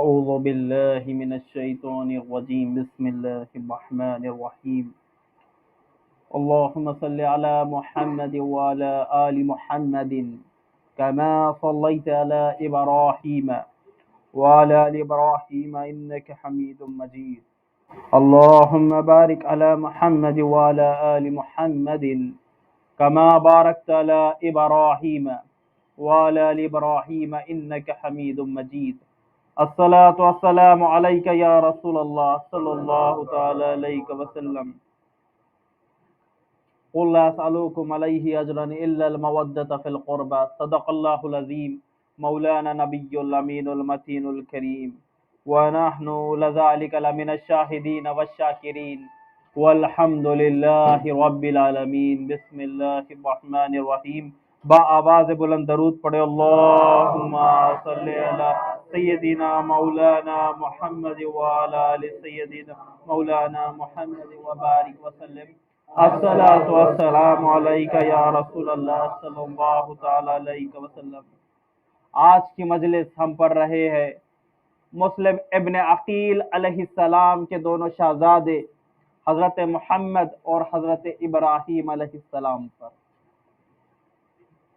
أعوذ بالله من الشيطان الرجيم بسم الله الرحمن الرحيم اللهم صل على محمد وعلى آل محمد كما صليت على إبراهيم وعلى آل إبراهيم إنك حميد مجيد اللهم بارك على محمد وعلى آل محمد كما باركت على إبراهيم وعلى آل إبراهيم إنك حميد مجيد الصلاة والسلام عليك يا رسول الله صلى الله تعالى عليه وسلم قل لا أسألكم عليه أجرا إلا المودة في القربى صدق الله العظيم مولانا نبي الأمين المتين الكريم ونحن لذلك لمن الشاهدين والشاكرين والحمد لله رب العالمين بسم الله الرحمن الرحیم با آواز بلند درود پڑھے اللہم صلی علی سیدنا مولانا محمد وعلی آل سیدنا مولانا محمد وبارک وسلم الصلاۃ والسلام علیک یا رسول اللہ صلی اللہ تعالی علیہ وسلم۔ آج کی مجلس ہم پڑھ رہے ہیں مسلم ابن عقیل علیہ السلام کے دونوں شہزادے حضرت محمد اور حضرت ابراہیم علیہ السلام پر۔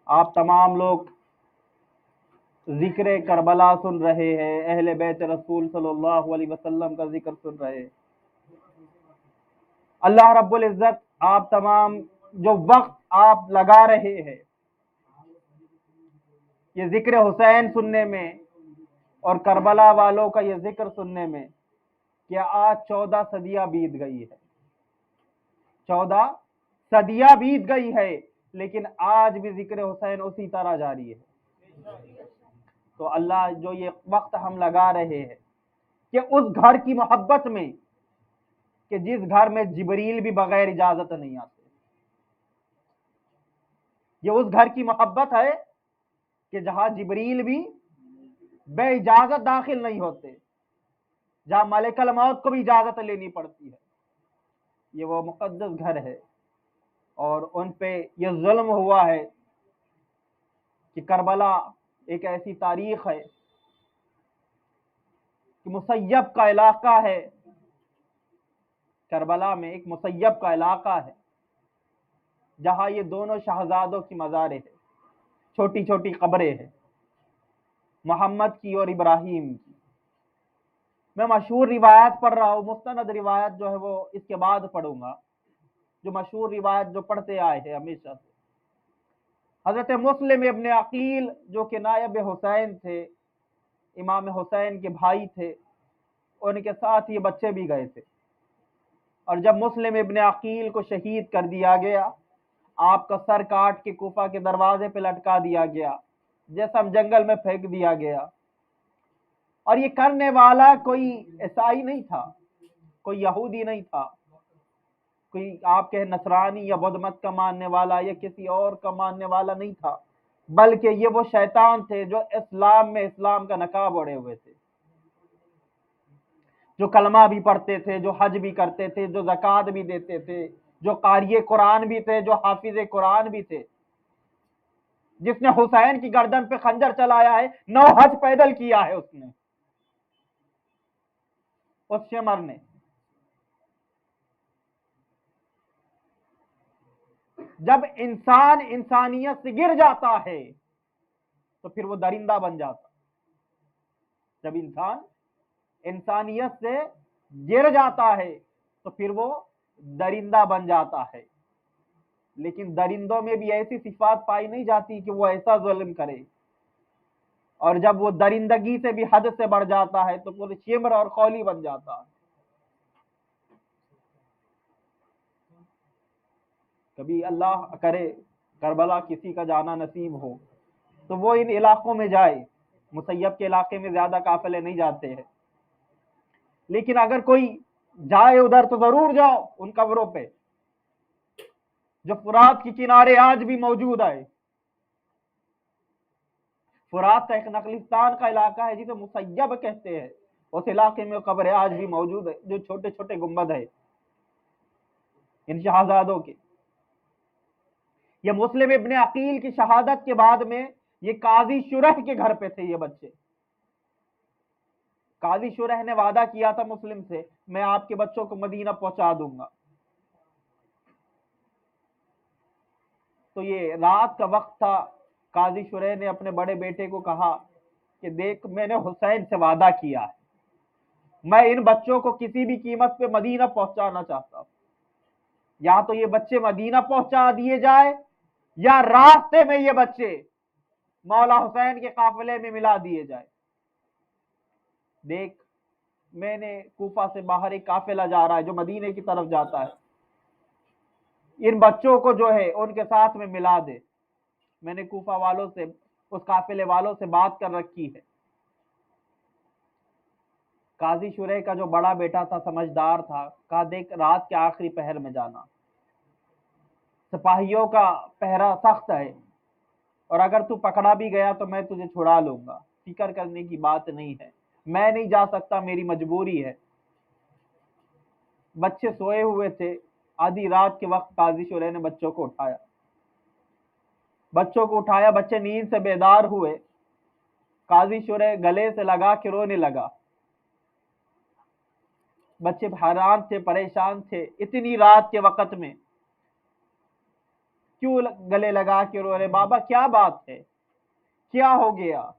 آپ تمام لوگ ذکر کربلا سن رہے ہیں، اہل بیت رسول صلی اللہ علیہ وسلم کا ذکر سن رہے ہیں۔ اللہ رب العزت آپ تمام جو وقت آپ لگا رہے ہیں یہ ذکر حسین سننے میں اور کربلا والوں کا یہ ذکر سننے میں کہ آج 14 صدیاں بیت گئی ہے، 14 صدیاں بیت گئی ہے، لیکن آج بھی ذکر حسین اسی طرح جاری ہے۔ تو اللہ جو یہ وقت ہم لگا رہے ہیں کہ اس گھر کی محبت میں کہ جس گھر میں جبریل بھی بغیر اجازت نہیں آتے، یہ اس گھر کی محبت ہے کہ جہاں جبریل بھی بے اجازت داخل نہیں ہوتے، جہاں ملک الموت کو بھی اجازت لینی پڑتی ہے۔ یہ وہ مقدس گھر ہے، اور ان پہ یہ ظلم ہوا ہے کہ کربلا ایک ایسی تاریخ ہے کہ مسیب کا علاقہ ہے، کربلا میں ایک مسیب کا علاقہ ہے جہاں یہ دونوں شہزادوں کی مزاریں ہیں، چھوٹی چھوٹی قبریں ہیں، محمد کی اور ابراہیم کی۔ میں مشہور روایت پڑھ رہا ہوں، مستند روایت جو ہے وہ اس کے بعد پڑھوں گا، جو مشہور روایت جو پڑھتے آئے ہیں ہمیشہ سے۔ حضرت مسلم ابن عقیل جو کہ نائب حسین تھے، امام حسین کے بھائی تھے، ان کے ساتھ یہ بچے بھی گئے تھے، اور جب مسلم ابن عقیل کو شہید کر دیا گیا، آپ کا سر کاٹ کے کوفہ کے دروازے پہ لٹکا دیا گیا، جسم جنگل میں پھینک دیا گیا، اور یہ کرنے والا کوئی عیسائی نہیں تھا، کوئی یہودی نہیں تھا، کوئی آپ کے نصرانی یا بدھ مت کا ماننے والا یا کسی اور کا ماننے والا نہیں تھا، بلکہ یہ وہ شیطان تھے جو اسلام میں اسلام کا نقاب اوڑھے ہوئے تھے، جو کلمہ بھی پڑھتے تھے، جو حج بھی کرتے تھے، جو زکوٰۃ بھی دیتے تھے، جو قاری قرآن بھی تھے، جو حافظ قرآن بھی تھے، جس نے حسین کی گردن پہ خنجر چلایا ہے، 9 حج پیدل کیا ہے اس نے، اس شمر نے۔ جب انسان انسانیت سے گر جاتا ہے تو پھر وہ درندہ بن جاتا، جب انسان انسانیت سے گر جاتا ہے تو پھر وہ درندہ بن جاتا ہے۔ لیکن درندوں میں بھی ایسی صفات پائی نہیں جاتی کہ وہ ایسا ظلم کرے، اور جب وہ درندگی سے بھی حد سے بڑھ جاتا ہے تو وہ شمر اور خولی بن جاتا ہے۔ کبھی اللہ کرے کربلا کسی کا جانا نصیب ہو تو وہ ان علاقوں میں جائے، مسیب کے علاقے میں زیادہ قافلے نہیں جاتے ہیں، لیکن اگر کوئی جائے ادھر تو ضرور جاؤ ان قبروں پہ جو فرات کے کنارے آج بھی موجود ہے۔ فرات کا ایک نخلستان کا علاقہ ہے جسے مسیب کہتے ہیں، اس علاقے میں قبریں آج بھی موجود ہے، جو چھوٹے چھوٹے گنبد ہے ان شہزادوں کے۔ یہ مسلم ابن عقیل کی شہادت کے بعد میں یہ قاضی شرح کے گھر پہ تھے، یہ بچے قاضی شریح نے وعدہ کیا تھا مسلم سے، میں آپ کے بچوں کو مدینہ پہنچا دوں گا۔ تو یہ رات کا وقت تھا، قاضی شریح نے اپنے بڑے بیٹے کو کہا کہ دیکھ، میں نے حسین سے وعدہ کیا ہے، میں ان بچوں کو کسی بھی قیمت پہ مدینہ پہنچانا چاہتا ہوں، یا تو یہ بچے مدینہ پہنچا دیے جائے یا راستے میں یہ بچے مولا حسین کے قافلے میں ملا دیے جائے۔ دیکھ، میں نے کوفہ سے باہر ایک قافلہ جا رہا ہے جو مدینے کی طرف جاتا ہے، ان بچوں کو جو ہے ان کے ساتھ میں ملا دے۔ میں نے کوفہ والوں سے، اس قافلے والوں سے بات کر رکھی ہے۔ قاضی شریح کا جو بڑا بیٹا تھا سمجھدار تھا، کہا دیکھ، رات کے آخری پہر میں جانا، سپاہیوں کا پہرا سخت ہے، اور اگر تو پکڑا بھی گیا تو میں تجھے چھڑا لوں گا، فکر کرنے کی بات نہیں ہے، میں نہیں جا سکتا، میری مجبوری ہے۔ بچے سوئے ہوئے تھے، آدھی رات کے وقت قاضی شریح نے بچوں کو اٹھایا، بچے نیند سے بیدار ہوئے۔ قاضی شریح گلے سے لگا کے رونے لگا۔ بچے حیران تھے، پریشان تھے، اتنی رات کے وقت میں کیوں گلے لگا کے رو رہے؟ بابا کیا بات ہے، کیا ہو گیا؟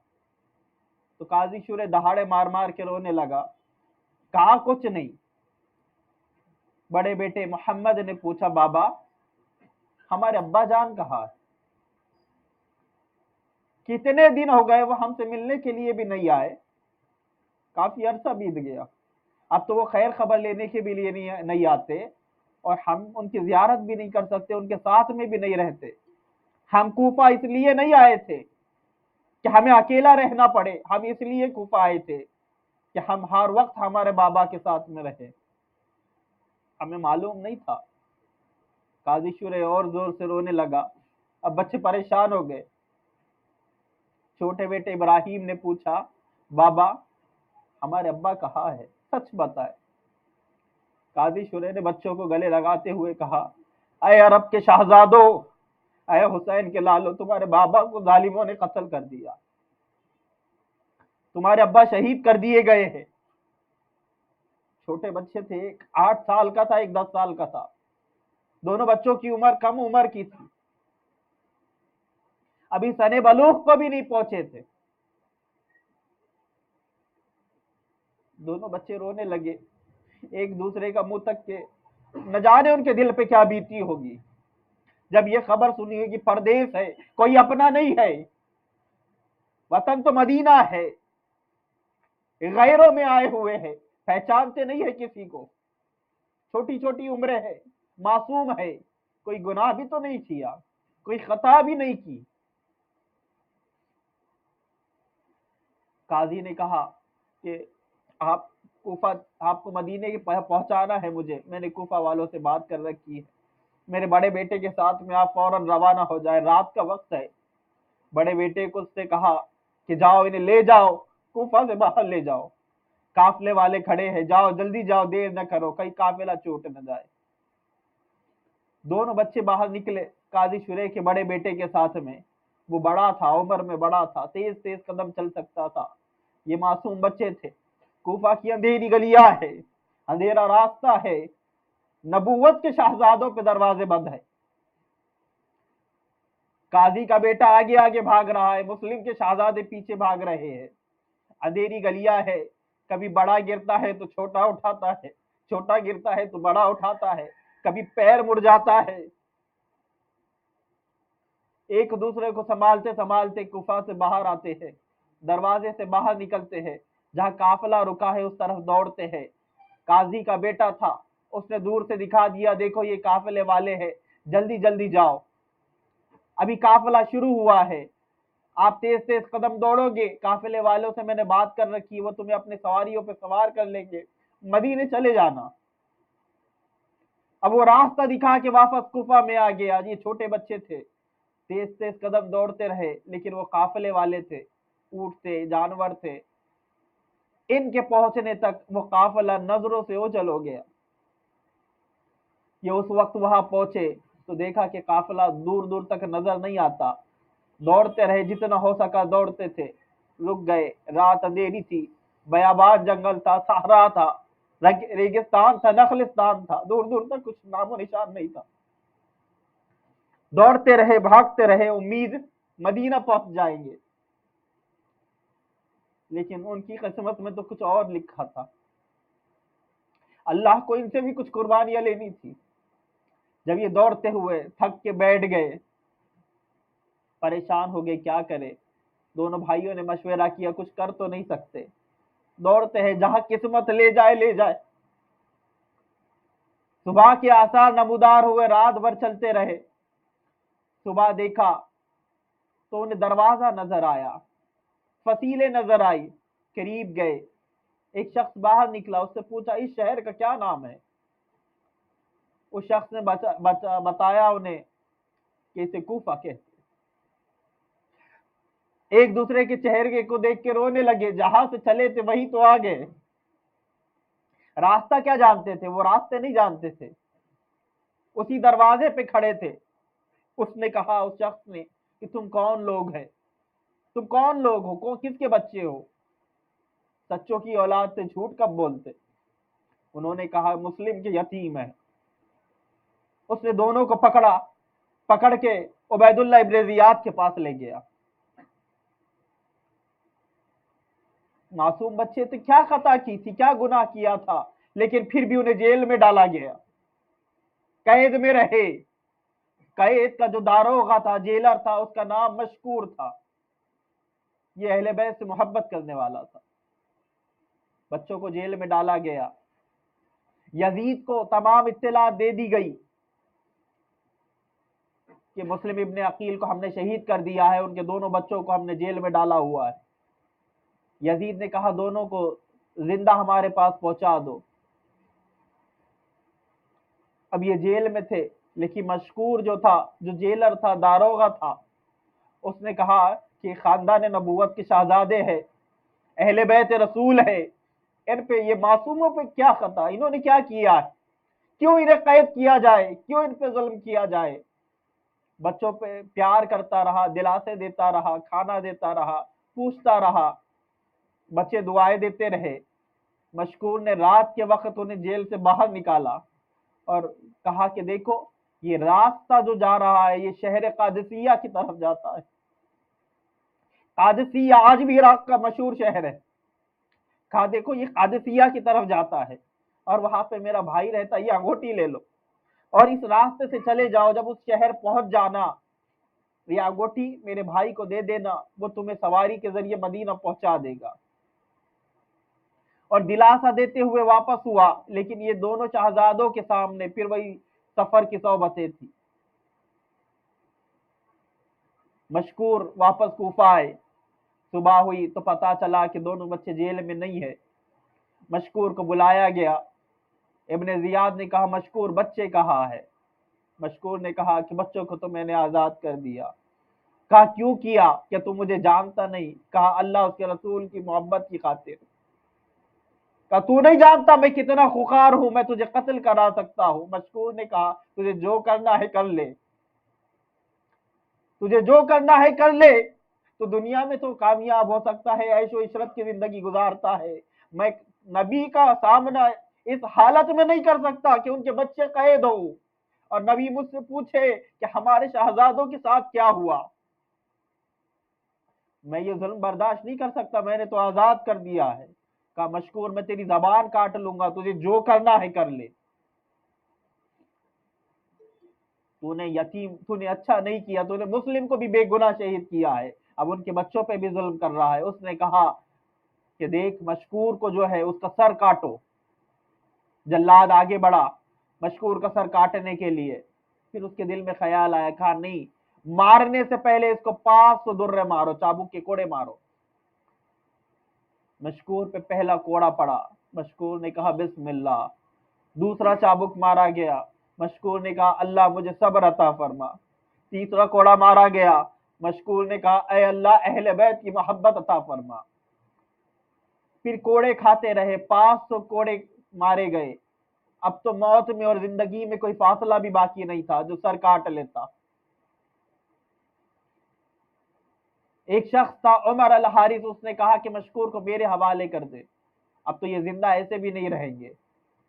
تو قاضی شریح دہاڑے مار مار کے رونے لگا، کہا کچھ نہیں۔ بڑے بیٹے محمد نے پوچھا، بابا ہمارے ابا جان کہاں ہے؟ کتنے دن ہو گئے، وہ ہم سے ملنے کے لیے بھی نہیں آئے، کافی عرصہ بیت گیا، اب تو وہ خیر خبر لینے کے بھی لیے نہیں آتے، اور ہم ان کی زیارت بھی نہیں کر سکتے، ان کے ساتھ میں بھی نہیں رہتے۔ ہم کوفہ اس لیے نہیں آئے تھے کہ ہمیں اکیلا رہنا پڑے، ہم اس لیے کوفہ آئے تھے کہ ہم ہر وقت ہمارے بابا کے ساتھ میں رہیں، ہمیں معلوم نہیں تھا۔ قاضی شریح اور زور سے رونے لگا۔ اب بچے پریشان ہو گئے۔ چھوٹے بیٹے ابراہیم نے پوچھا، بابا ہمارے ابا کہاں ہے، سچ بتائے۔ قاضی شریح نے بچوں کو گلے لگاتے ہوئے کہا، اے عرب کے شہزادوں، اے حسین کے لالو، تمہارے بابا کو ظالموں نے قتل کر دیا، تمہارے ابا شہید کر دیے گئے ہیں۔ چھوٹے بچے تھے، ایک 8 سال کا تھا، ایک 10 سال کا تھا، دونوں بچوں کی عمر کم عمر کی تھی، ابھی سن بلوغ کو بھی نہیں پہنچے تھے۔ دونوں بچے رونے لگے، ایک دوسرے کا منہ تک کے، نہ جانے ان کے دل پہ کیا بیتی ہوگی جب یہ خبر سنی ہے کہ پردیس ہے، کوئی اپنا نہیں ہے، وطن تو مدینہ ہے، غیروں میں آئے ہوئے ہیں، پہچانتے نہیں ہے کسی کو، چھوٹی چھوٹی عمریں ہے، معصوم ہے، کوئی گناہ بھی تو نہیں کیا، کوئی خطا بھی نہیں کی۔ قاضی نے کہا کہ آپ کو مدینے کی پہنچانا ہے مجھے، میں نے کوفہ والوں سے بات کر رکھی ہے، میرے بڑے بیٹے کے ساتھ میں آپ فوراً روانہ ہو جائے، رات کا وقت ہے۔ بڑے بیٹے کو اس سے کہا کہ جاؤ، انہیں لے جاؤ، کوفہ سے باہر لے جاؤ، قافلے والے کھڑے ہیں، جاؤ جلدی جاؤ، دیر نہ کرو، کہیں قافلہ چھوٹ نہ جائے۔ دونوں بچے باہر نکلے قاضی شریح کے بڑے بیٹے کے ساتھ میں۔ وہ بڑا تھا، عمر میں بڑا تھا، تیز تیز قدم چل سکتا تھا، یہ معصوم بچے تھے۔ کوفہ کی اندھیری گلیاں ہے، اندھیرا راستہ ہے، نبوت کے شہزادوں پہ دروازے بند ہے۔ قاضی کا بیٹا آگے آگے بھاگ رہا ہے، مسلم کے شہزادے پیچھے بھاگ رہے ہیں، اندھیری گلیاں ہے، کبھی بڑا گرتا ہے تو چھوٹا اٹھاتا ہے، چھوٹا گرتا ہے تو بڑا اٹھاتا ہے، کبھی پیر مڑ جاتا ہے۔ ایک دوسرے کو سنبھالتے سنبھالتے کوفہ سے باہر آتے ہیں، دروازے سے باہر نکلتے ہیں، جہاں قافلہ رکا ہے اس طرف دوڑتے ہیں۔ قاضی کا بیٹا تھا، اس نے دور سے دکھا دیا، دیکھو یہ قافلے والے ہیں، جلدی جلدی جاؤ، ابھی قافلہ شروع ہوا ہے، آپ تیز تیز قدم دوڑو گے، قافلے والوں سے میں نے بات کر رکھی، وہ تمہیں اپنے سواریوں پہ سوار کر لیں گے، مدینے چلے جانا۔ اب وہ راستہ دکھا کے واپس کوفہ میں آ گیا۔ یہ چھوٹے بچے تھے، تیز تیز قدم دوڑتے رہے، لیکن وہ قافلے والے تھے، اونٹ تھے، جانور تھے، ان کے پہنچنے تک وہ قافلہ نظروں سے اوجھل ہو گیا۔ یہ اس وقت وہاں پہنچے تو دیکھا کہ قافلہ دور دور تک نظر نہیں آتا، دوڑتے رہے، جتنا ہو سکا دوڑتے تھے، رک گئے، رات اندھیری تھی، بیابان جنگل تھا، صحرا تھا، ریگستان تھا، نخلستان تھا، دور دور تک کچھ نام و نشان نہیں تھا. دوڑتے رہے، بھاگتے رہے، امید مدینہ پہنچ جائیں گے، لیکن ان کی قسمت میں تو کچھ اور لکھا تھا. اللہ کو ان سے بھی کچھ قربانیاں لینی تھی. جب یہ دوڑتے ہوئے تھک کے بیٹھ گئے، پریشان ہو گئے کیا کرے. دونوں بھائیوں نے مشورہ کیا کچھ کر تو نہیں سکتے، دوڑتے ہیں جہاں قسمت لے جائے لے جائے. صبح کے آثار نمودار ہوئے، رات بھر چلتے رہے. صبح دیکھا تو انہیں دروازہ نظر آیا، فصیلیں نظر آئی. قریب گئے، ایک شخص باہر نکلا، اس سے پوچھا اس شہر کا کیا نام ہے. اس شخص نے بتایا انہیں کہ اسے کوفہ کہتے. ایک دوسرے کے چہرے کو دیکھ کے رونے لگے، جہاں سے چلے تھے وہی تو آ گئے. راستہ کیا جانتے تھے، وہ راستے نہیں جانتے تھے. اسی دروازے پہ کھڑے تھے. اس نے کہا، اس شخص نے، کہ تم کون لوگ ہیں، تم کون لوگ ہو، کس کے بچے ہو، سچوں کی اولاد سے جھوٹ کب بولتے. انہوں نے کہا مسلم کے یتیم ہیں. اس نے دونوں کو پکڑ کے عبید اللہ ابن زیاد کے پاس لے گیا. معصوم بچے تھے، کیا خطا کی تھی، کیا گناہ کیا تھا، لیکن پھر بھی انہیں جیل میں ڈالا گیا، قید میں رہے. قید کا جو داروغہ تھا، جیلر تھا، اس کا نام مشکور تھا. یہ اہل بیت سے محبت کرنے والا تھا. بچوں کو جیل میں ڈالا گیا. یزید کو تمام اطلاع دے دی گئی کہ مسلم ابن عقیل کو ہم نے شہید کر دیا ہے، ان کے دونوں بچوں کو ہم نے جیل میں ڈالا ہوا ہے. یزید نے کہا دونوں کو زندہ ہمارے پاس پہنچا دو. اب یہ جیل میں تھے، لیکن مشکور جو تھا، جو جیلر تھا، داروغہ تھا، اس نے کہا کہ خاندان نبوت کے شہزادے ہیں، اہل بیت رسول ہے، ان پہ، یہ معصوموں پہ کیا خطا، انہوں نے کیا کیا ہے، کیوں انہیں قید کیا جائے، کیوں ان پہ ظلم کیا جائے. بچوں پہ پیار کرتا رہا، دلاسے دیتا رہا، کھانا دیتا رہا، پوچھتا رہا. بچے دعائیں دیتے رہے. مشکور نے رات کے وقت انہیں جیل سے باہر نکالا اور کہا کہ دیکھو یہ راستہ جو جا رہا ہے، یہ شہر قادسیہ کی طرف جاتا ہے. قادسیہ آج بھی عراق کا مشہور شہر ہے. کہا دیکھو یہ قادسیہ کی طرف جاتا ہے، اور وہاں پہ میرا بھائی رہتا ہے، یہ انگوٹھی لے لو اور اس راستے سے چلے جاؤ. جب اس شہر پہنچ جانا، یہ انگوٹھی میرے بھائی کو دے دینا، وہ تمہیں سواری کے ذریعے مدینہ پہنچا دے گا. اور دلاسا دیتے ہوئے واپس ہوا. لیکن یہ دونوں شہزادوں کے سامنے پھر وہی سفر کی صحبتیں تھی. مشکور واپس کوفہ آئے. صبح ہوئی تو پتا چلا کہ دونوں بچے جیل میں نہیں ہے. مشکور کو بلایا گیا. ابن زیاد نے کہا مشکور بچے کہاں ہے. مشکور نے کہا کہ بچوں کو تو میں نے آزاد کر دیا. کہا کیوں کیا، کہ تم مجھے جانتا نہیں. کہا اللہ اس کے رسول کی محبت کی خاطر. کہا تو نہیں جانتا میں کتنا خوخار ہوں، میں تجھے قتل کرا سکتا ہوں. مشکور نے کہا تجھے جو کرنا ہے کر لے، تجھے جو کرنا ہے کر لے. تو دنیا میں تو کامیاب ہو سکتا ہے، عیش و عشرت کی زندگی گزارتا ہے. میں نبی کا سامنا اس حالت میں نہیں کر سکتا کہ ان کے بچے قید ہوں اور نبی مجھ سے پوچھے کہ ہمارے شہزادوں کے ساتھ کیا ہوا. میں یہ ظلم برداشت نہیں کر سکتا، میں نے تو آزاد کر دیا ہے. کہا مشکور میں تیری زبان کاٹ لوں گا، تجھے جو کرنا ہے کر لے. تو نے یتیم، تو نے اچھا نہیں کیا، تو نے مسلم کو بھی بے گناہ شہید کیا ہے، اب ان کے بچوں پہ بھی ظلم کر رہا ہے. اس نے کہا کہ دیکھ مشکور کو جو ہے اس کا سر کاٹو. جلاد آگے بڑھا مشکور کا سر کاٹنے کے لیے. پھر اس کے دل میں خیال آیا، کہا نہیں، مارنے سے پہلے اس کو 500 درے مارو، چابک کے کوڑے مارو. مشکور پہ پہلا کوڑا پڑا. مشکور نے کہا بسم اللہ. دوسرا چابک مارا گیا. مشکور نے کہا اللہ مجھے صبر عطا فرما. تیسرا کوڑا مارا گیا. مشکور نے کہا اے اللہ اہل بیت کی محبت عطا فرما. پھر کوڑے کھاتے رہے، 500 کوڑے مارے گئے. اب تو موت میں اور زندگی میں کوئی فاصلہ بھی باقی نہیں تھا جو سر کاٹ لیتا. ایک شخص تھا عمر الحارث، اس نے کہا کہ مشکور کو میرے حوالے کر دے. اب تو یہ زندہ ایسے بھی نہیں رہیں گے۔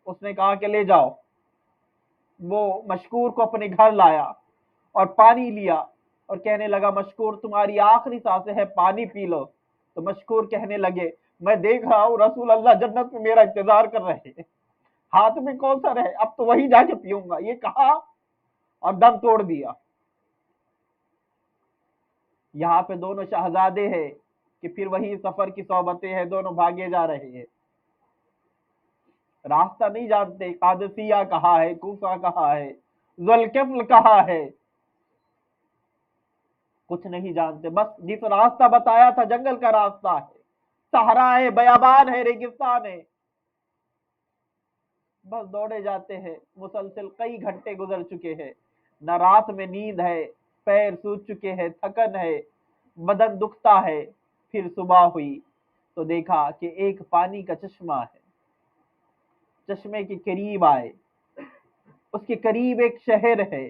اس نے کہا کہ لے جاؤ۔ وہ مشکور کو اپنے گھر لایا اور پانی لیا اور کہنے لگا مشکور تمہاری آخری سانسیں ہے، پانی پی لو۔ تو مشکور کہنے لگے میں دیکھ رہا ہوں رسول اللہ جنت میں میرا انتظار کر رہے ہیں، ہاتھ میں کون سا رہے، اب تو وہی جا کے پیوں گا، یہ کہا اور دم توڑ دیا۔ یہاں پہ دونوں شہزادے ہیں کہ پھر وہی سفر کی صحبتیں ہیں، دونوں بھاگے جا رہے ہیں، راستہ نہیں جانتے، قادسیہ کہاں ہے، کوفہ کہاں ہے، ذوالکفل کہاں ہے، کچھ نہیں جانتے، بس جس راستہ بتایا تھا جنگل کا راستہ ہے، صحرا ہے، بیابان ہے، ریگستان ہے، بس دوڑے جاتے ہیں، مسلسل کئی گھنٹے گزر چکے ہیں، نہ رات میں نیند ہے، پیر سوج چکے ہیں، تھکن ہے، بدن دکھتا ہے۔ پھر صبح ہوئی تو دیکھا کہ ایک پانی کا چشمہ ہے، چشمے کے قریب آئے، اس کے قریب ایک شہر ہے،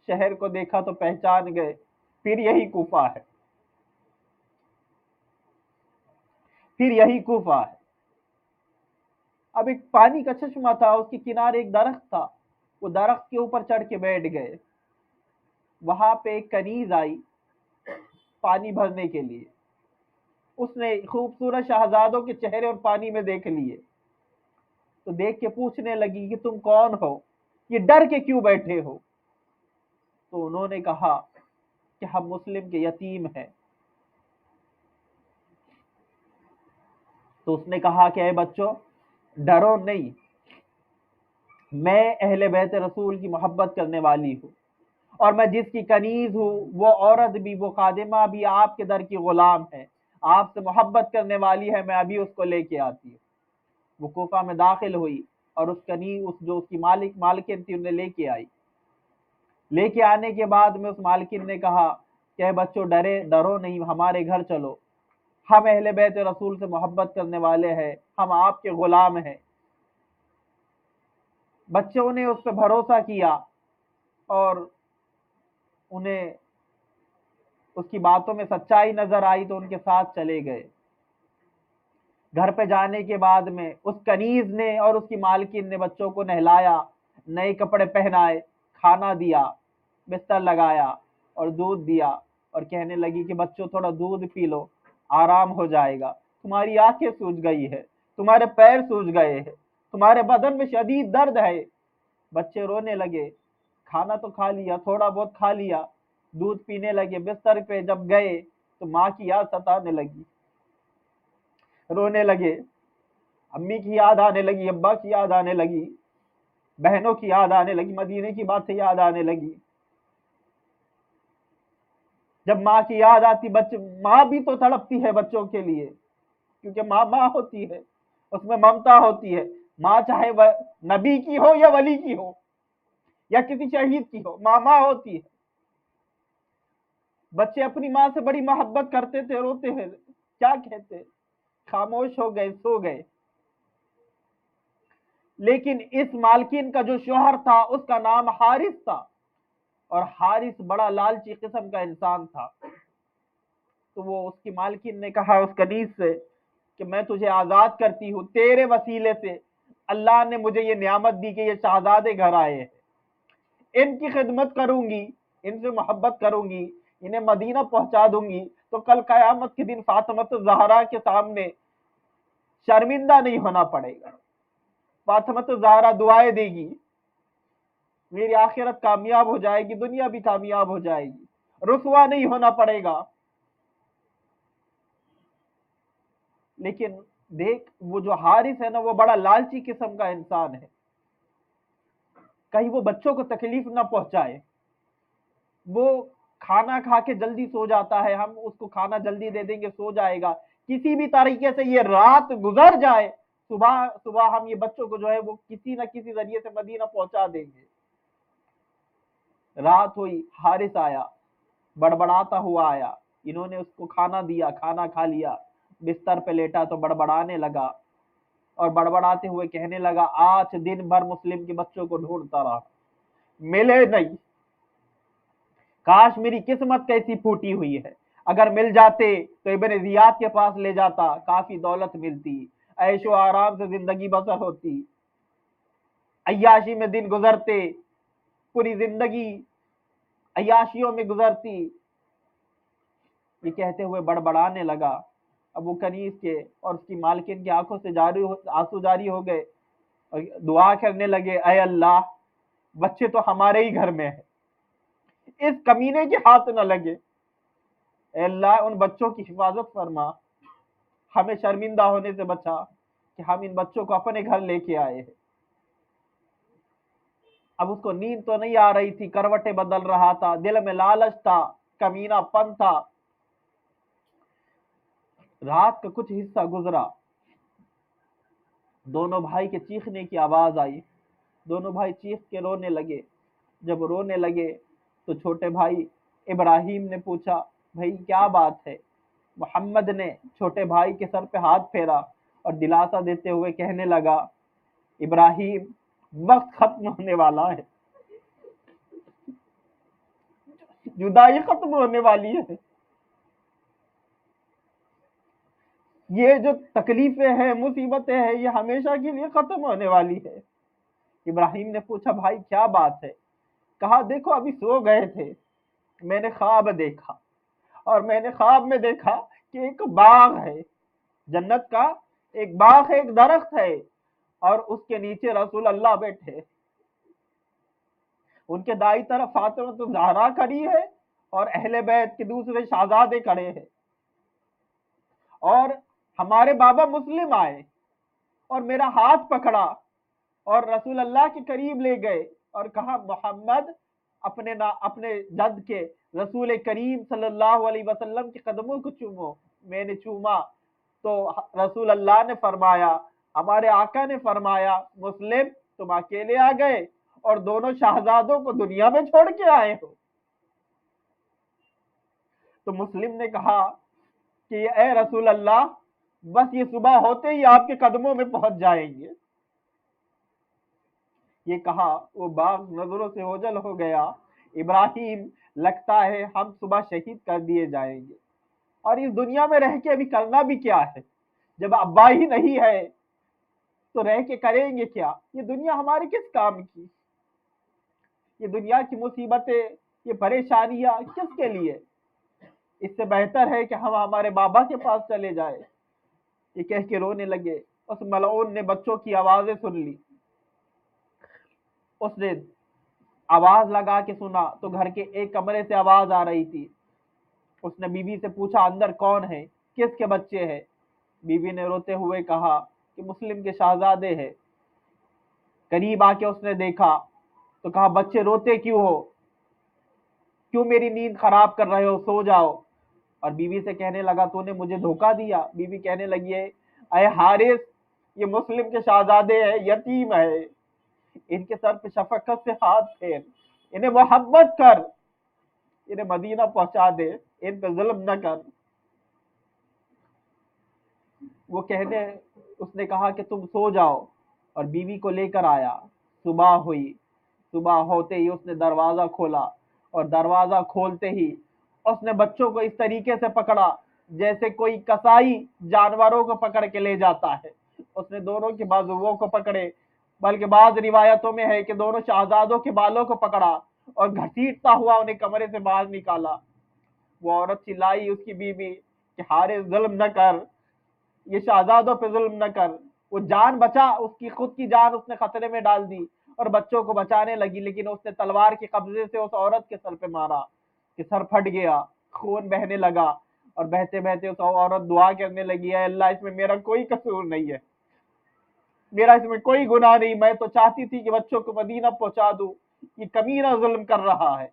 شہر کو دیکھا تو پہچان گئے، پھر یہی کوفہ ہے، پھر یہی کوفہ ہے۔ اب ایک پانی کا چشمہ تھا، اس کے کنارے ایک درخت تھا، وہ درخت کے اوپر چڑھ کے بیٹھ گئے، وہاں پہ ایک کنیز آئی پانی بھرنے کے لیے، اس نے خوبصورت شہزادوں کے چہرے اور پانی میں دیکھ لیے، تو دیکھ کے پوچھنے لگی کہ تم کون ہو، یہ ڈر کے کیوں بیٹھے ہو؟ تو انہوں نے کہا کہ ہم مسلم کے یتیم ہیں۔ تو اس نے کہا کہ اے بچوں ڈرو نہیں، میں اہل بیت رسول کی محبت کرنے والی ہوں، اور میں جس کی کنیز ہوں وہ عورت بھی، وہ خادمہ بھی آپ کے در کی غلام ہے، آپ سے محبت کرنے والی ہے، میں ابھی اس کو لے کے آتی ہوں۔ وہ کوفہ میں داخل ہوئی اور اس کنیز جو اس کی مالکن تھی انہیں لے کے آئی، لے کے آنے کے بعد میں اس مالکن نے کہا کہ اے بچوں ڈرو نہیں، ہمارے گھر چلو، ہم اہل بیت رسول سے محبت کرنے والے ہیں، ہم آپ کے غلام ہیں۔ بچوں نے اس پہ بھروسہ کیا اور انہیں اس کی باتوں میں سچائی نظر آئی تو ان کے ساتھ چلے گئے۔ گھر پہ جانے کے بعد میں اس کنیز نے اور اس کی مالکن نے بچوں کو نہلایا، نئے کپڑے پہنائے، کھانا دیا، بستر لگایا اور دودھ دیا، اور کہنے لگی کہ بچوں تھوڑا دودھ پی لو، آرام ہو جائے گا، تمہاری آنکھیں سوج گئی ہے، تمہارے پیر سوج گئے ہیں، تمہارے بدن میں شدید درد ہے۔ بچے رونے لگے، کھانا تو کھا لیا، تھوڑا بہت کھا لیا، دودھ پینے لگے، بستر پہ جب گئے تو ماں کی یاد ستانے لگی، رونے لگے، امی کی یاد آنے لگی، ابا کی یاد آنے لگی، بہنوں کی یاد آنے لگی، مدینے کی باتیں یاد آنے لگی۔ جب ماں کی یاد آتی، ماں بھی تو تڑپتی ہے بچوں کے لیے، کیونکہ ماں ماں ہوتی ہے، اس میں ممتا ہوتی ہے، ماں چاہے وہ نبی کی ہو یا ولی کی ہو یا کسی شہید کی ہو، ماں ماں ہوتی ہے۔ بچے اپنی ماں سے بڑی محبت کرتے تھے، روتے ہیں، کیا کہتے، خاموش ہو گئے، سو گئے۔ لیکن اس مالکن کا جو شوہر تھا اس کا نام حارث تھا، اور حارث بڑا لالچی قسم کا انسان تھا، تو وہ اس کی مالکن نے کہا اس کنیز سے کہ میں تجھے آزاد کرتی ہوں، تیرے وسیلے سے اللہ نے مجھے یہ نعمت دی کہ یہ شہزادے گھر آئے ہیں، ان کی خدمت کروں گی، ان سے محبت کروں گی، انہیں مدینہ پہنچا دوں گی، تو کل قیامت کے دن فاطمہ الزہرا کے سامنے شرمندہ نہیں ہونا پڑے گا، فاطمہ الزہرا دعائیں دے گی، میری آخرت کامیاب ہو جائے گی، دنیا بھی کامیاب ہو جائے گی، رسوا نہیں ہونا پڑے گا۔ لیکن دیکھ وہ جو حارث ہے نا، وہ بڑا لالچی قسم کا انسان ہے، کہیں وہ بچوں کو تکلیف نہ پہنچائے، وہ کھانا کھا کے جلدی سو جاتا ہے، ہم اس کو کھانا جلدی دے دیں گے، سو جائے گا، کسی بھی طریقے سے یہ رات گزر جائے، صبح صبح ہم یہ بچوں کو جو ہے وہ کسی نہ کسی ذریعے سے مدینہ پہنچا دیں گے۔ رات ہوئی، حارث آیا، بڑبڑاتا ہوا آیا، انہوں نے اس کو کھانا دیا، کھانا کھا لیا، بستر پہ لیٹا تو بڑبڑانے لگا، اور بڑبڑاتے ہوئے کہنے لگا آج دن بھر مسلم کے بچوں کو ڈھونڈتا رہا، ملے نہیں، کاش میری قسمت کیسی پھوٹی ہوئی ہے، اگر مل جاتے تو ابن زیاد کے پاس لے جاتا، کافی دولت ملتی، عیش و آرام سے زندگی بسر ہوتی، عیاشی میں دن گزرتے، پوری زندگی عیاشیوں میں گزرتی۔ یہ کہتے ہوئے بڑبڑانے لگا۔ ابو کنیز کے اور اس کی مالکن کی آنکھوں سے آنسو جاری ہو گئے اور دعا کرنے لگے، اے اللہ، بچے تو ہمارے ہی گھر میں ہیں، اس کمینے کے ہاتھ نہ لگے، اے اللہ ان بچوں کی حفاظت فرما، ہمیں شرمندہ ہونے سے بچا کہ ہم ان بچوں کو اپنے گھر لے کے آئے ہیں۔ اب اس کو نیند تو نہیں آ رہی تھی، کروٹیں بدل رہا تھا، دل میں لالچ تھا، کمینہ پن تھا۔ رات کا کچھ حصہ گزرا، دونوں بھائی کے چیخنے کی آواز آئی، دونوں بھائی چیخ کے رونے لگے۔ جب رونے لگے تو چھوٹے بھائی ابراہیم نے پوچھا، بھائی کیا بات ہے؟ محمد نے چھوٹے بھائی کے سر پہ ہاتھ پھیرا اور دلاسا دیتے ہوئے کہنے لگا، ابراہیم، وقت ختم ہونے والا ہے، جدائی ختم ہونے والی ہے، یہ جو تکلیفیں ہیں، مصیبتیں ہیں، یہ ہمیشہ کے لیے ختم ہونے والی ہے۔ ابراہیم نے پوچھا، بھائی کیا بات ہے؟ کہا، دیکھو ابھی سو گئے تھے، میں نے خواب دیکھا، اور میں نے خواب میں دیکھا کہ ایک باغ ہے، جنت کا ایک باغ ہے، ایک درخت ہے، اور اس کے نیچے رسول اللہ بیٹھے، ان کے دائیں طرف فاطمہ الزہرا کھڑی ہے اور اہل بیت کے دوسرے شہزادے کھڑے ہیں، اور ہمارے بابا مسلم آئے اور میرا ہاتھ پکڑا اور رسول اللہ کے قریب لے گئے اور کہا، محمد اپنے جد کے رسول کریم صلی اللہ علیہ وسلم کے قدموں کو چومو۔ میں نے چوما تو رسول اللہ نے فرمایا، ہمارے آقا نے فرمایا، مسلم تم اکیلے آ گئے اور دونوں شہزادوں کو دنیا میں چھوڑ کے آئے ہو۔ تو مسلم نے کہا کہ اے رسول اللہ، بس یہ صبح ہوتے ہی آپ کے قدموں میں پہنچ جائیں گے۔ یہ کہا وہ باغ نظروں سے اوجھل ہو گیا۔ ابراہیم، لگتا ہے ہم صبح شہید کر دیے جائیں گے، اور اس دنیا میں رہ کے ابھی کرنا بھی کیا ہے؟ جب ابا ہی نہیں ہے تو رہ کے کریں گے کیا؟ یہ دنیا ہمارے کس کام کی؟ یہ دنیا کی مصیبتیں، یہ پریشانیاں کس کے لیے؟ اس سے بہتر ہے کہ ہم ہمارے بابا کے پاس چلے جائیں۔ یہ کہہ کے رونے لگے۔ اس ملعون نے بچوں کی آوازیں سن لی، اس نے آواز لگا کے سنا تو گھر کے ایک کمرے سے آواز آ رہی تھی۔ اس نے بیوی سے پوچھا، اندر کون ہے؟ کس کے بچے ہیں؟ بیوی نے روتے ہوئے کہا کہ مسلم کے شہزادے ہیں۔ قریب آ کے اس نے دیکھا تو کہا، بچے روتے کیوں ہو؟ کیوں میری نیند خراب کر رہے ہو؟ سو جاؤ۔ اور بیوی سے کہنے لگا، تو نے مجھے دھوکہ دیا۔ بیوی کہنے لگی، اے حارث، یہ مسلم کے شہزادے ہیں، یتیم ہے، ان کے سر پہ شفقت سے ہاتھ پھیر، انہیں محبت کر، انہیں مدینہ پہنچا دے، ان پہ ظلم نہ کر۔ اس نے کہا کہ تم سو جاؤ، اور بیوی کو لے کر آیا۔ صبح ہوئی، صبح ہوتے ہی اس نے دروازہ کھولا، اور دروازہ کھولتے ہی اس نے بچوں کو اس طریقے سے پکڑا جیسے کوئی کسائی جانوروں کو پکڑ کے لے جاتا ہے۔ اس نے دونوں کے بازوؤں کو پکڑے، بلکہ بعض روایتوں میں ہے کہ دونوں شہزادوں کے بالوں کو پکڑا اور گھسیٹتا ہوا انہیں کمرے سے باہر نکالا۔ وہ عورت چلائی، اس کی بیوی، کہ حارث ظلم نہ کر، یہ شہزادوں پہ ظلم نہ کر۔ وہ جان بچا، اس کی خود کی جان اس نے خطرے میں ڈال دی اور بچوں کو بچانے لگی، لیکن اس نے تلوار کے قبضے سے اس عورت کے سر پہ مارا کہ سر پھٹ گیا، خون بہنے لگا، اور بہتے بہتے اس عورت دعا کرنے لگی، اے اللہ، اس میں میرا کوئی قصور نہیں ہے، میرا اس میں کوئی گناہ نہیں، میں تو چاہتی تھی کہ بچوں کو مدینہ پہنچا دوں، یہ کمینہ ظلم کر رہا ہے۔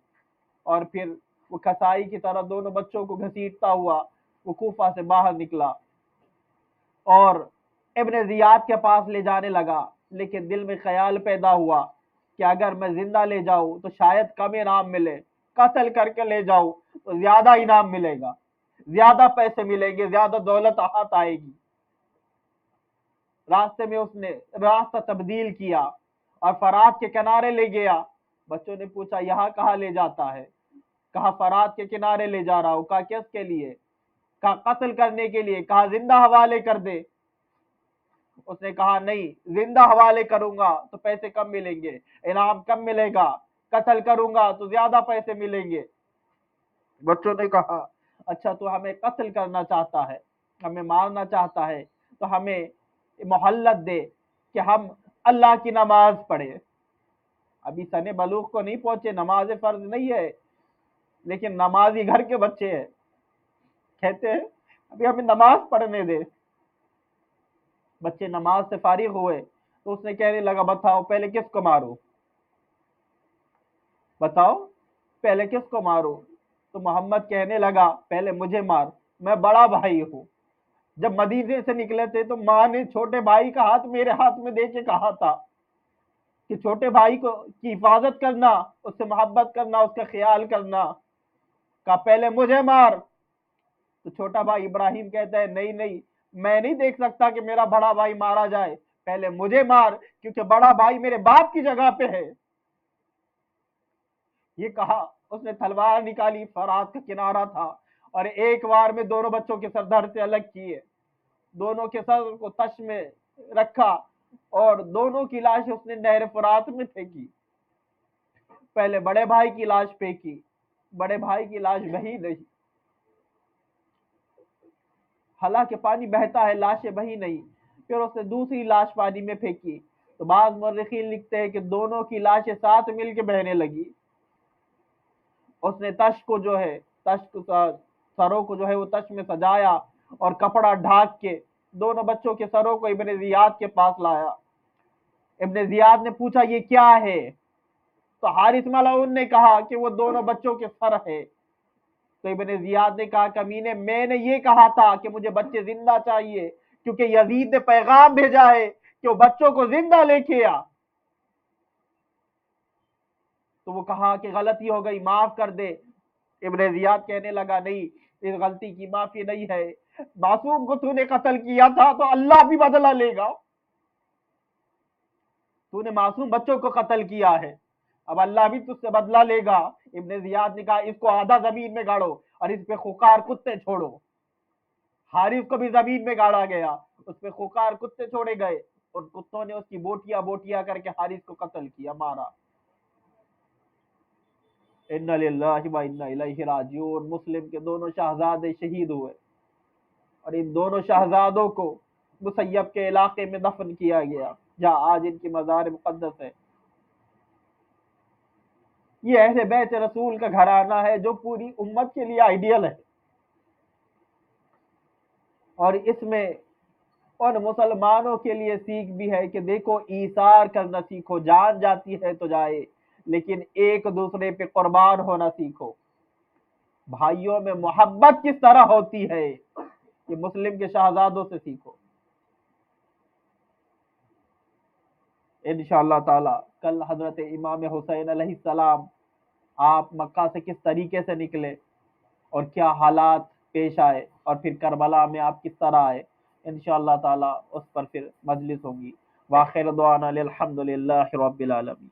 اور پھر وہ کسائی کی طرح دونوں بچوں کو گھسیٹتا ہوا وہ کوفہ سے باہر نکلا اور ابن زیاد کے پاس لے جانے لگا، لیکن دل میں خیال پیدا ہوا کہ اگر میں زندہ لے جاؤں تو شاید کم انعام ملے، قتل کر کے لے جاؤں تو زیادہ انعام ملے گا، زیادہ پیسے ملیں گے، زیادہ دولت ہاتھ آئے گی۔ راستے میں اس نے راستہ تبدیل کیا اور فرات کے کنارے لے گیا۔ بچوں نے پوچھا، یہاں کہاں لے جاتا ہے؟ کہا، فرات کے کنارے لے جا رہا ہوں۔ کہا، کس کے لیے؟ کہا، قتل کرنے کے لیے۔ کہا، زندہ حوالے کر دے۔ اس نے کہا نہیں، زندہ حوالے کروں گا تو پیسے کم ملیں گے، انعام کم ملے گا، قتل کروں گا تو زیادہ پیسے ملیں گے۔ بچوں نے کہا اچھا تو ہمیں قتل کرنا چاہتا ہے، ہمیں مارنا چاہتا ہے تو ہمیں مہلت دے کہ ہم اللہ کی نماز پڑھے۔ ابھی سن بلوغ کو نہیں پہنچے، نماز فرض نہیں ہے، لیکن نمازی گھر کے بچے ہیں، کہتے ہیں ابھی ہمیں نماز پڑھنے دے۔ بچے نماز سے فارغ ہوئے تو اس نے کہنے لگا بتاؤ پہلے کس کو مارو، بتاؤ پہلے کس کو مارو؟ تو محمد کہنے لگا پہلے مجھے مار، میں بڑا بھائی ہوں۔ جب مدینے سے نکلے تھے تو ماں نے چھوٹے بھائی کا ہاتھ میرے ہاتھ میں دے کے کہا تھا کہ چھوٹے بھائی کو کی حفاظت کرنا، اس سے محبت کرنا، اس کا خیال کرنا۔ کہا پہلے مجھے مار۔ تو چھوٹا بھائی ابراہیم کہتا ہے نہیں نہیں، میں نہیں دیکھ سکتا کہ میرا بڑا بھائی مارا جائے، پہلے مجھے مار، کیونکہ بڑا بھائی میرے باپ کی جگہ پہ ہے۔ یہ کہا اس نے تلوار نکالی، فرات کا کنارہ تھا، اور ایک وار میں دونوں بچوں کے سر دھڑ سے الگ کیے، دونوں کے سر کو تش میں رکھا اور دونوں کی لاش اس نے نہر فرات میں پھینکی۔ پہلے بڑے بھائی کی لاش پھینکی، بڑے بھائی کی لاش بہی نہیں، حالانکہ پانی بہتا ہے، لاشیں بہی نہیں۔ پھر اس نے دوسری لاش پانی میں پھینکی تو بعض مورخین لکھتے ہیں کہ دونوں کی لاشیں ساتھ مل کے بہنے لگی۔ اس نے تش کو جو ہے، سروں کو جو ہے وہ تش میں سجایا اور کپڑا ڈھانک کے دونوں بچوں کے سروں کو ابن زیاد کے پاس لایا۔ ابن زیاد نے پوچھا یہ کیا ہے؟ تو حارث ملعون نے کہا کہ وہ دونوں بچوں کے سر ہے۔ تو ابن زیاد نے کہا کمینے، میں نے یہ کہا تھا کہ مجھے بچے زندہ چاہیے، کیونکہ یزید نے پیغام بھیجا ہے کہ وہ بچوں کو زندہ لے کے آ۔ تو وہ کہا کہ غلطی ہو گئی، معاف کر دے۔ ابن زیاد کہنے لگا نہیں، اس غلطی کی معافی نہیں ہے، معصوم کو تو نے قتل کیا تھا تو اللہ بھی بدلہ لے گا، تو نے معصوم بچوں کو قتل کیا ہے، اب اللہ بھی تجھ سے بدلہ لے گا۔ ابن زیاد نے کہا اس کو آدھا زمین میں گاڑو اور اس پہ خوکار کتے چھوڑو۔ حارث کو بھی زمین میں گاڑا گیا، اس پہ خوکار کتے چھوڑے گئے اور کتوں نے اس کی بوٹیاں بوٹیاں کر کے حارث کو قتل کیا، مارا۔ انا للہ و انا الیہ راجعون۔ مسلم کے دونوں شہزادے شہید ہوئے اور ان دونوں شہزادوں کو مسیب کے علاقے میں دفن کیا گیا جہاں آج ان کی مزار مقدس ہے۔ یہ اہل بیت رسول کا گھرانہ ہے جو پوری امت کے لیے آئیڈیل ہے، اور اس میں ان مسلمانوں کے لیے سیکھ بھی ہے کہ دیکھو ایثار کرنا سیکھو، جان جاتی ہے تو جائے لیکن ایک دوسرے پہ قربان ہونا سیکھو۔ بھائیوں میں محبت کس طرح ہوتی ہے یہ مسلم کے شہزادوں سے سیکھو۔ انشاءاللہ تعالی کل حضرت امام حسین علیہ السلام آپ مکہ سے کس طریقے سے نکلے اور کیا حالات پیش آئے، اور پھر کربلا میں آپ کس طرح آئے، انشاءاللہ تعالی اس پر پھر مجلس ہوگی۔ وآخر دعوانا الحمدللہ رب العالمین۔